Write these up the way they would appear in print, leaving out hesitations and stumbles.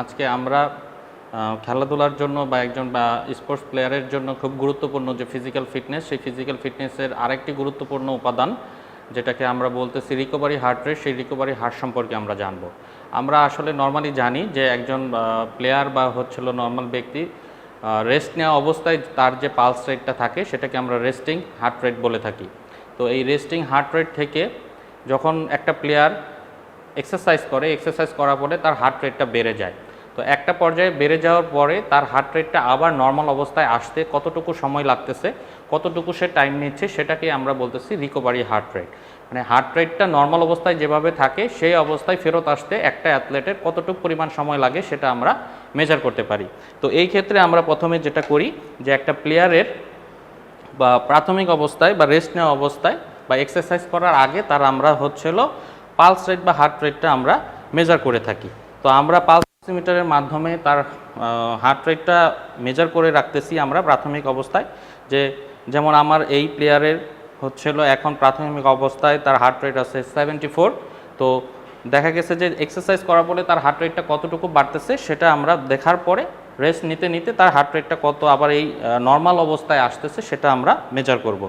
আজকে আমরা খেলাধুলার জন্য বা একজন স্পোর্টস প্লেয়ারের জন্য খুব গুরুত্বপূর্ণ যে ফিজিক্যাল ফিটনেস, সেই ফিজিক্যাল ফিটনেসের আরেকটি গুরুত্বপূর্ণ উপাদান যেটাকে আমরা বলতেছি রিকভারি হার্ট রেট, সেই রিকভারি হার্ট সম্পর্কে আমরা জানব। আমরা আসলে নর্মালি জানি যে একজন প্লেয়ার বা হচ্ছিল নর্মাল ব্যক্তি রেস্ট নেওয়া অবস্থায় তার যে পালস রেটটা থাকে সেটাকে আমরা রেস্টিং হার্ট রেট বলে থাকি। তো এই রেস্টিং হার্ট রেট থেকে যখন একটা প্লেয়ার এক্সারসাইজ করার পরে তার হার্ট রেটটা বেড়ে যায়। তো একটা পর্যায়ে বেড়ে যাওয়ার পরে তার হার্ট রেটটা আবার নর্মাল অবস্থায় আসতে কতটুকু সময় লাগতেছে, কতটুকু সে টাইম নিচ্ছে, সেটাকে আমরা বলতেছি রিকভারি হার্ট রেট। মানে হার্ট রেটটা নর্মাল অবস্থায় যেভাবে থাকে সেই অবস্থায় ফেরত আসতে একটা অ্যাথলেটের কতটুকু পরিমাণ সময় লাগে সেটা আমরা মেজার করতে পারি। তো এই ক্ষেত্রে আমরা প্রথমে যেটা করি যে একটা প্লেয়ারের বা প্রাথমিক অবস্থায় বা রেস্ট নেওয়া অবস্থায় বা এক্সারসাইজ করার আগে তার আমরা হচ্ছিল পালস রেট বা হার্ট রেটটা আমরা মেজার করে থাকি। তো আমরা পালস অক্সিমিটারের মাধ্যমে তার হার্ট রেটটা মেজার করে রাখতেছি আমরা প্রাথমিক অবস্থায়। যেমন আমার এই প্লেয়ারের হচ্ছিল এখন প্রাথমিক অবস্থায় তার হার্ট রেট আছে 74। তো দেখা গেছে যে এক্সারসাইজ করার পরে তার হার্ট রেটটা কতটুকু বাড়তেছে সেটা আমরা দেখার পরে রেস্ট নিতে নিতে তার হার্ট রেটটা কত আবার এই নর্মাল অবস্থায় আসতেছে সেটা আমরা মেজার করব।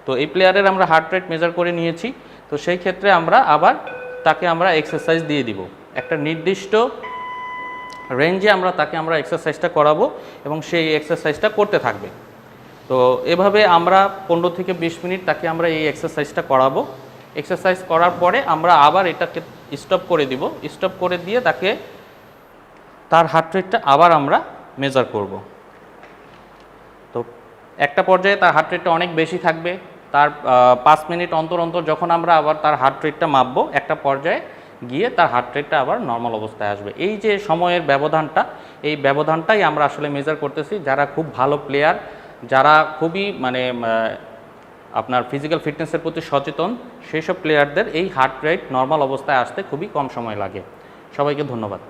তো এই প্লেয়ারের আমরা হার্ট রেট মেজার করে নিয়েছি। তো সেই ক্ষেত্রে আমরা আবার তাকে আমরা এক্সারসাইজ দিয়ে দিব, একটা নির্দিষ্ট রেঞ্জে তাকে আমরা এক্সারসাইজটা করাবো এবং সেই এক্সারসাইজটা করতে থাকবে। তো এভাবে আমরা 15 থেকে 20 মিনিট তাকে আমরা এই এক্সারসাইজটা করাবো। এক্সারসাইজ করার পরে আমরা আবার এটাকে স্টপ করে দিব। স্টপ করে দিয়ে তার হার্ট রেটটা আবার আমরা মেজার করব। তো একটা পর্যায়ে তার হার্ট রেটটা অনেক বেশি থাকবে। তার 5 মিনিট অন্তর অন্তর যখন আমরা আবার তার হার্ট রেটটা মাপবো, একটা পর্যায়ে গিয়ে তার হার্ট রেটটা আবার নর্মাল অবস্থায় আসবে। এই যে সময়ের ব্যবধানটা, এই ব্যবধানটাই আমরা আসলে মেজার করতেছি। যারা খুব ভালো প্লেয়ার, যারা খুবই আপনার ফিজিক্যাল ফিটনেসের প্রতি সচেতন, সেই সব প্লেয়ারদের এই হার্ট রেট নর্মাল অবস্থায় আসতে খুবই কম সময় লাগে। সবাইকে ধন্যবাদ।